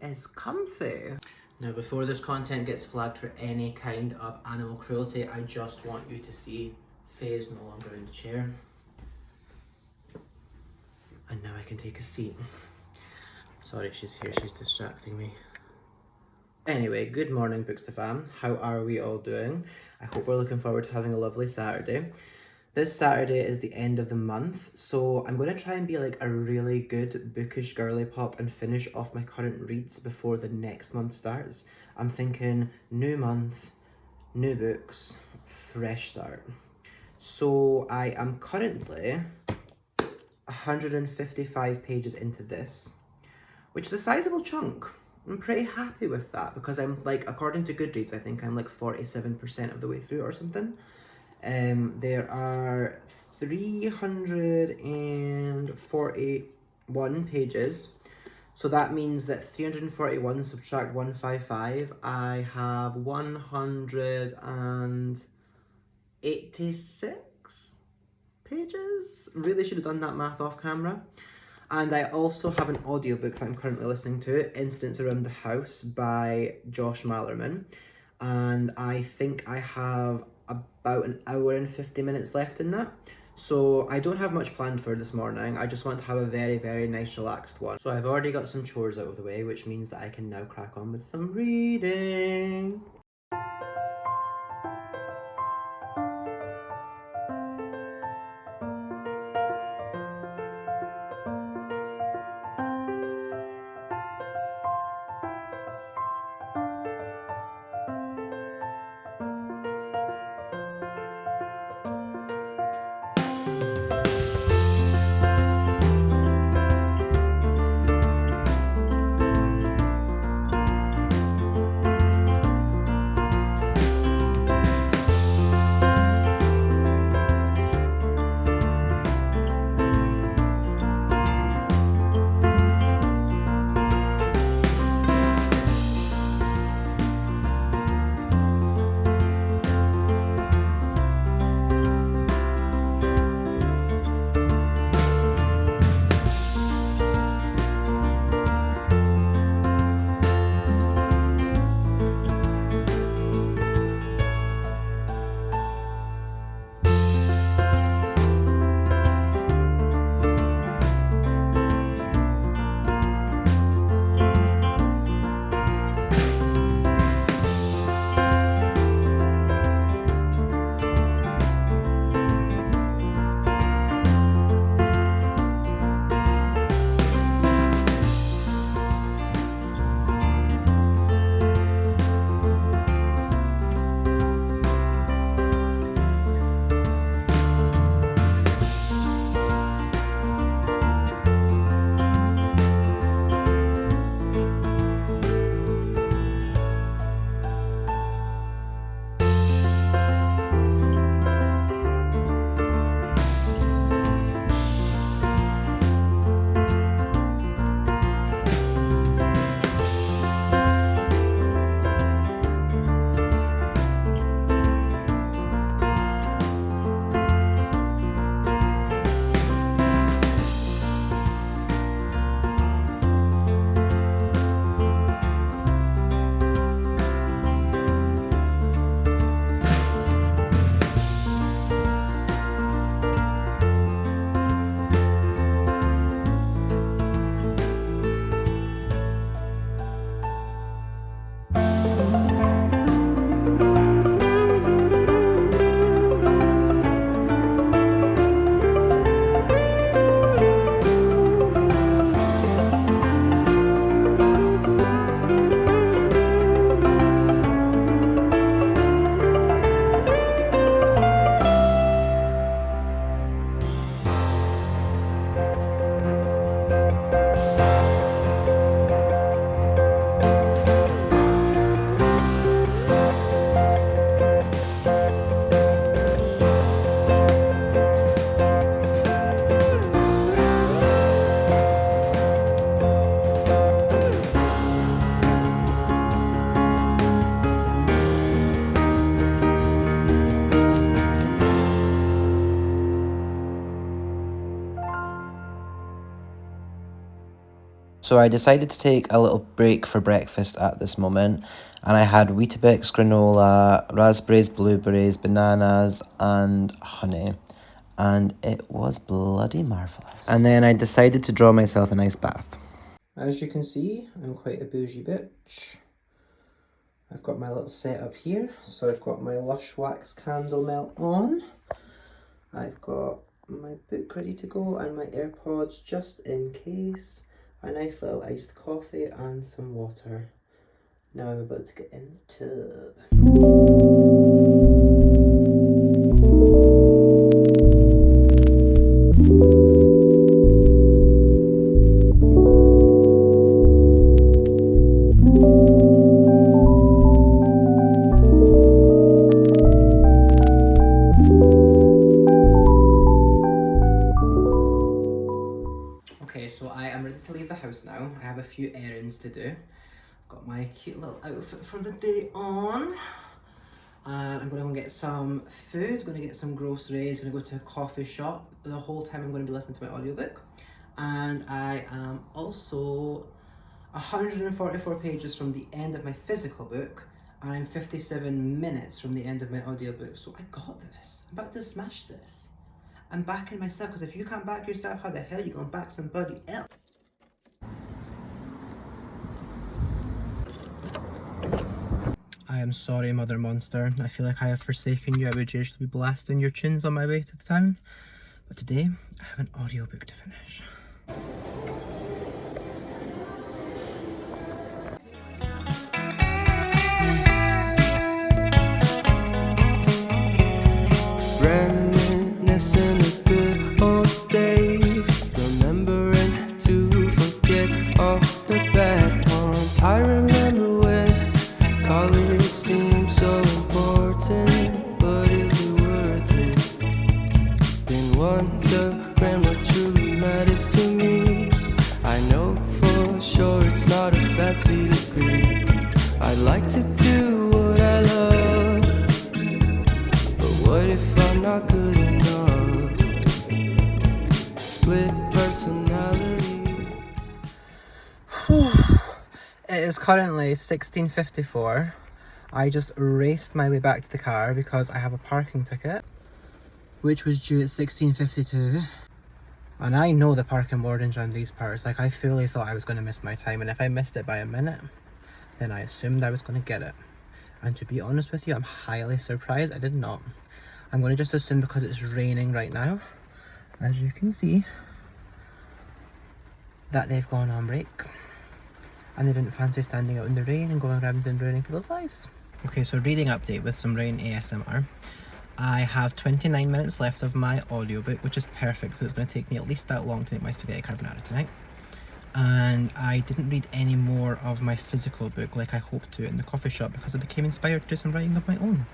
is comfy. Now, before this content gets flagged for any kind of animal cruelty, I just want you to see Faye is no longer in the chair. And now I can take a seat. Sorry, she's here, she's distracting me. Anyway, good morning, Booksta fam. How are we all doing? I hope we're looking forward to having a lovely Saturday. This Saturday is the end of the month, so I'm going to try and be like a really good bookish girly pop and finish off my current reads before the next month starts. I'm thinking new month, new books, fresh start. So I am currently 155 pages into this, which is a sizable chunk. I'm pretty happy with that because I'm like, according to Goodreads, I think I'm like 47% of the way through or something. There are 341 pages, so that means that 341 subtract 155, I have 186 pages. Really should have done that math off camera. And I also have an audiobook that I'm currently listening to, Incidents Around the House by Josh Malerman, and I think I have about an hour and 50 minutes left in that. So I don't have much planned for this morning. I just want to have a very, very nice relaxed one. So I've already got some chores out of the way, which means that I can now crack on with some reading. So I decided to take a little break for breakfast at this moment, and I had Weetabix, granola, raspberries, blueberries, bananas, and honey. And it was bloody marvellous. And then I decided to draw myself a nice bath. As you can see, I'm quite a bougie bitch. I've got my little setup here. So I've got my Lush Wax candle melt on. I've got my book ready to go and my AirPods just in case. A nice little iced coffee and some water. Now I'm about to get in the tub. Okay, so I am ready to leave the house now. I have a few errands to do. Got my cute little outfit for the day on. And I'm going to go and get some food, going to get some groceries, going to go to a coffee shop. The whole time I'm going to be listening to my audiobook. And I am also 144 pages from the end of my physical book. And I'm 57 minutes from the end of my audiobook. So I got this. I'm about to smash this. I'm backing myself, because if you can't back yourself, how the hell are you going to back somebody else? I am sorry, Mother Monster. I feel like I have forsaken you. I would usually be blasting your tunes on my way to the town. But today, I have an audiobook to finish. Reminiscing the good old days, remembering to forget all the bad ones. I remember when college seemed so important, but is it worth it? Been wondering what truly matters to me. I know for sure it's not a fancy degree. I'd like to do what I love, but what if I'm not good enough? Split personality. It is currently 16:54. I just raced my way back to the car because I have a parking ticket, which was due at 16:52. And I know the parking wardens around these parts. Like, I fully thought I was going to miss my time, and if I missed it by a minute, then I assumed I was going to get it. And to be honest with you, I'm highly surprised I did not. I'm going to just assume because it's raining right now, as you can see, that they've gone on break. And they didn't fancy standing out in the rain and going around and ruining people's lives. Okay, so reading update with some rain ASMR. I have 29 minutes left of my audiobook, which is perfect because it's going to take me at least that long to make my spaghetti carbonara tonight. And I didn't read any more of my physical book like I hoped to in the coffee shop because I became inspired to do some writing of my own.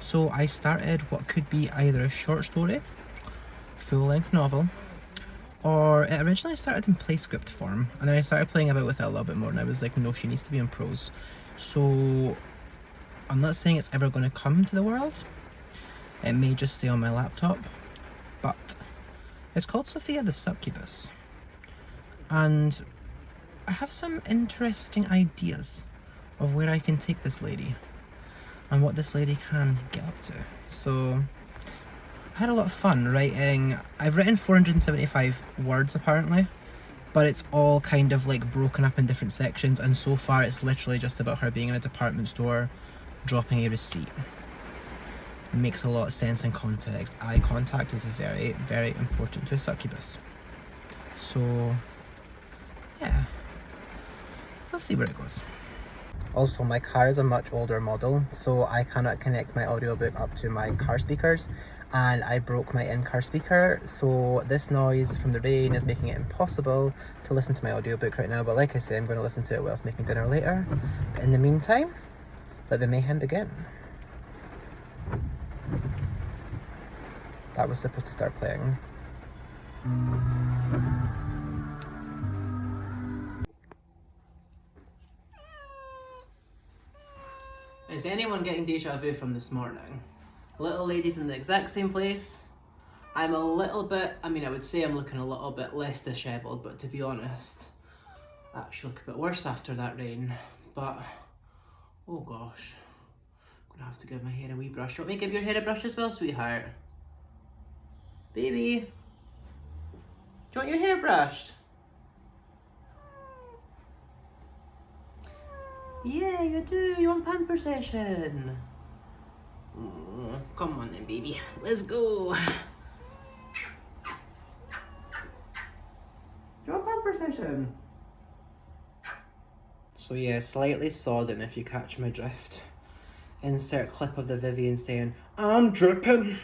So I started what could be either a short story, full-length novel, or it originally started in play script form, and then I started playing about with it a little bit more, and I was like, no, she needs to be in prose. So I'm not saying it's ever going to come to the world. It may just stay on my laptop, but it's called Sophia the Succubus, and I have some interesting ideas of where I can take this lady and what this lady can get up to. So I had a lot of fun writing. I've written 475 words apparently, but it's all kind of like broken up in different sections, and so far it's literally just about her being in a department store dropping a receipt. It makes a lot of sense in context. Eye contact is very, very important to a succubus. So yeah, we'll see where it goes. Also, my car is a much older model, so I cannot connect my audiobook up to my car speakers, and I broke my in-car speaker, so this noise from the rain is making it impossible to listen to my audiobook right now. But like I say, I'm going to listen to it whilst making dinner later. But in the meantime, let the mayhem begin. That was supposed to start playing. Is anyone getting deja vu from this morning? Little lady's in the exact same place. I'm a little bit, I would say I'm looking a little bit less disheveled, but to be honest, actually look a bit worse after that rain, but oh gosh, I'm gonna have to give my hair a wee brush. Do you want me to give your hair a brush as well, sweetheart? Baby, do you want your hair brushed? Yeah, you do. You want pamper session? Come on then, baby. Let's go. Do you want pamper session? So yeah, slightly sodden if you catch my drift. Insert clip of the Vivian saying, "I'm dripping."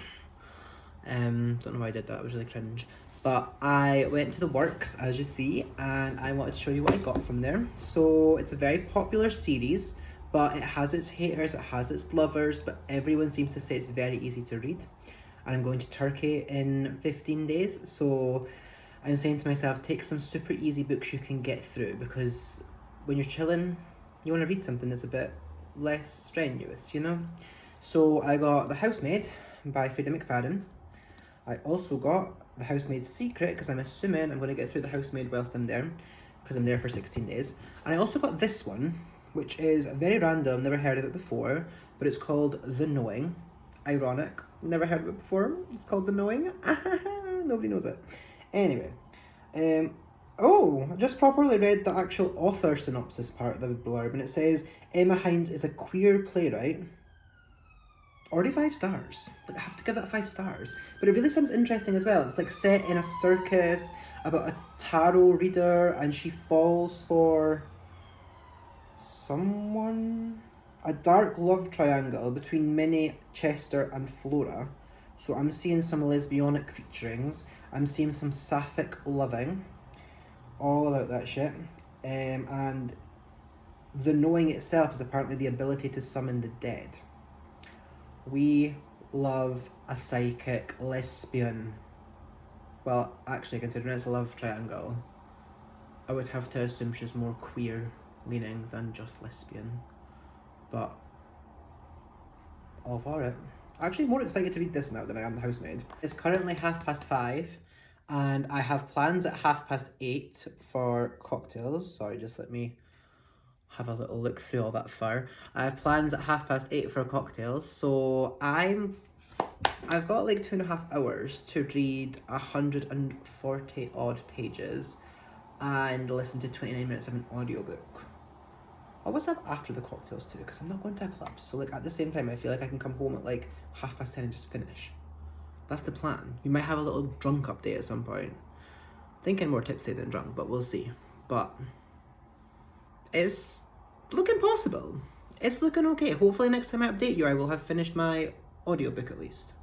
Don't know why I did that, it was really cringe. But I went to the works, as you see, and I wanted to show you what I got from there. So it's a very popular series, but it has its haters, it has its lovers, but everyone seems to say it's very easy to read. And I'm going to Turkey in 15 days, so I'm saying to myself, take some super easy books you can get through, because when you're chilling, you want to read something that's a bit less strenuous, you know? So I got The Housemaid by Frida McFadden. I also got The Housemaid's Secret, because I'm assuming I'm going to get through The Housemaid whilst I'm there, because I'm there for 16 days. And I also got this one, which is very random, never heard of it before, but it's called The Knowing. Ironic, never heard of it before, it's called The Knowing. Nobody knows it. Anyway, oh, I just properly read the actual author synopsis part of the blurb, and it says, Emma Hines is a queer playwright. Already 5 stars. Like, I have to give that 5 stars. But it really sounds interesting as well. It's like set in a circus about a tarot reader, and she falls for someone. A dark love triangle between Minnie, Chester, and Flora. So I'm seeing some lesbianic featurings. I'm seeing some sapphic loving. All about that shit. And the knowing itself is apparently the ability to summon the dead. We love a psychic lesbian. Well, actually, considering it's a love triangle, I would have to assume she's more queer leaning than just lesbian. But all for it. Actually, more excited to read this now than I am The Housemaid. It's currently 5:30, and I have plans at 8:30 for cocktails. Sorry, just let me have a little look through all that far. I have plans at 8:30 for cocktails, so I've got like 2.5 hours to read 140 odd pages and listen to 29 minutes of an audiobook. I'll always have after the cocktails too, because I'm not going to a club, so like at the same time I feel like I can come home at like 10:30 and just finish. That's the plan. We might have a little drunk update at some point. Thinking more tipsy than drunk, but we'll see. But it's looking possible. It's looking okay. Hopefully next time I update you, I will have finished my audiobook at least.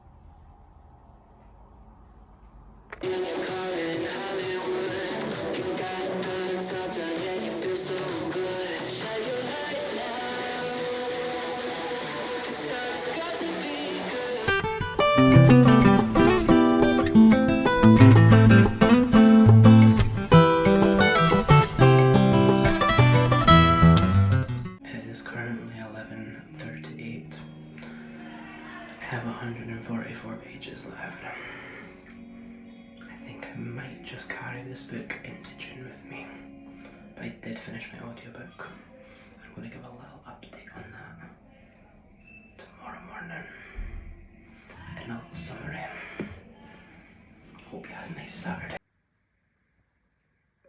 It is currently 11:38. I have 144 pages left. I think I might just carry this book into June with me. But I did finish my audiobook. I'm going to give a little update on that tomorrow morning. And a little summary. Hope you had a nice Saturday.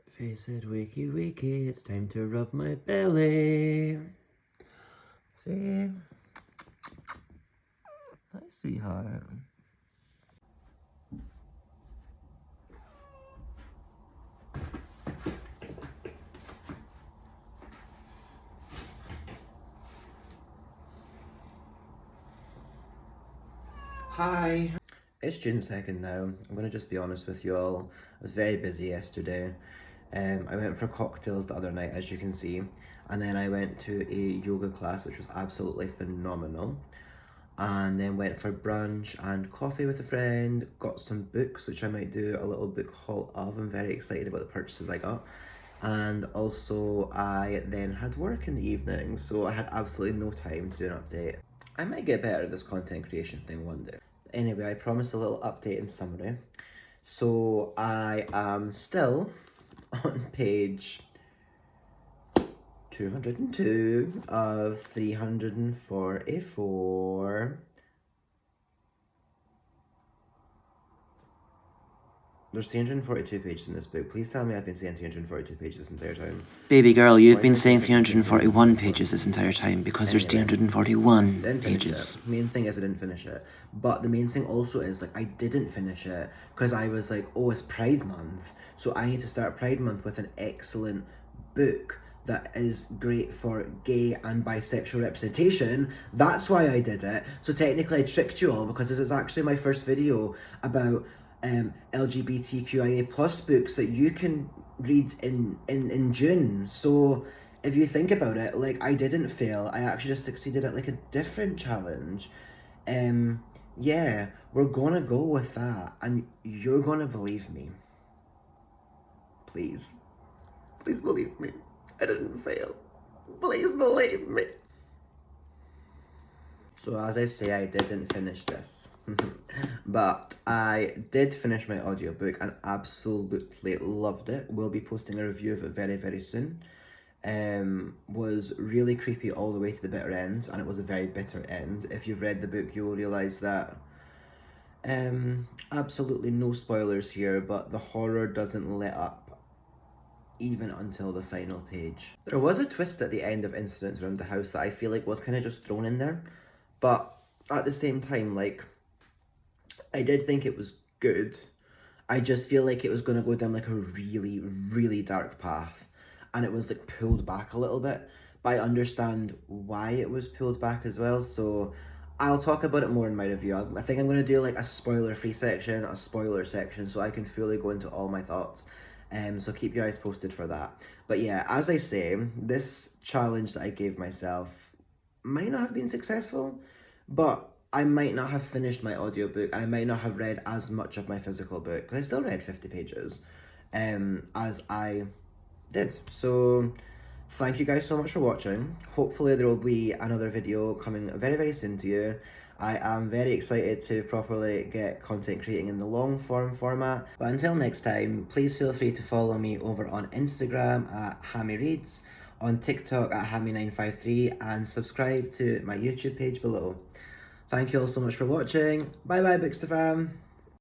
Face it, wakey, wakey, it's time to rub my belly. See? Hi, sweetheart. Hi. It's June 2nd now. I'm going to just be honest with you all. I was very busy yesterday. I went for cocktails the other night, as you can see. And then I went to a yoga class, which was absolutely phenomenal. And then went for brunch and coffee with a friend. Got some books, which I might do a little book haul of. I'm very excited about the purchases I got. And also, I then had work in the evening, so I had absolutely no time to do an update. I might get better at this content creation thing one day. Anyway, I promised a little update and summary. So I am still on page 202 of 344. There's 342 pages in this book. Please tell me I've been saying 342 pages this entire time. Baby girl, you've Why been did I saying think I was saying 341 pages this entire time because there's Anyway, 341 didn't finish pages. it. Main thing is I didn't finish it. But the main thing also is, like, I didn't finish it because I was like, oh, it's Pride Month, so I need to start Pride Month with an excellent book that is great for gay and bisexual representation. That's why I did it. So technically I tricked you all, because this is actually my first video about LGBTQIA plus books that you can read in June. So if you think about it, like, I didn't fail. I actually just succeeded at, like, a different challenge. Yeah, we're gonna go with that, and you're gonna believe me. Please. Please believe me. I didn't fail. Please believe me. So as I say, I didn't finish this. But I did finish my audiobook and absolutely loved it. We'll be posting a review of it very, very soon. Was really creepy all the way to the bitter end, and it was a very bitter end. If you've read the book, you will realise that absolutely no spoilers here, but the horror doesn't let up even until the final page. There was a twist at the end of Incidents Around the House that I feel like was kind of just thrown in there, but at the same time, like, I did think it was good. I just feel like it was going to go down, like, a really, really dark path, and it was, like, pulled back a little bit, but I understand why it was pulled back as well, so I'll talk about it more in my review. I think I'm going to do, like, a spoiler-free section, a spoiler section, so I can fully go into all my thoughts. So keep your eyes posted for that. But yeah, as I say, this challenge that I gave myself might not have been successful, but I might not have finished my audiobook, and I might not have read as much of my physical book, because I still read 50 pages, as I did. So thank you guys so much for watching. Hopefully there will be another video coming very, very soon to you. I am very excited to properly get content creating in the long form format. But until next time, please feel free to follow me over on Instagram at HammyReads, on TikTok at Hammy953, and subscribe to my YouTube page below. Thank you all so much for watching. Bye bye, Bookster fam.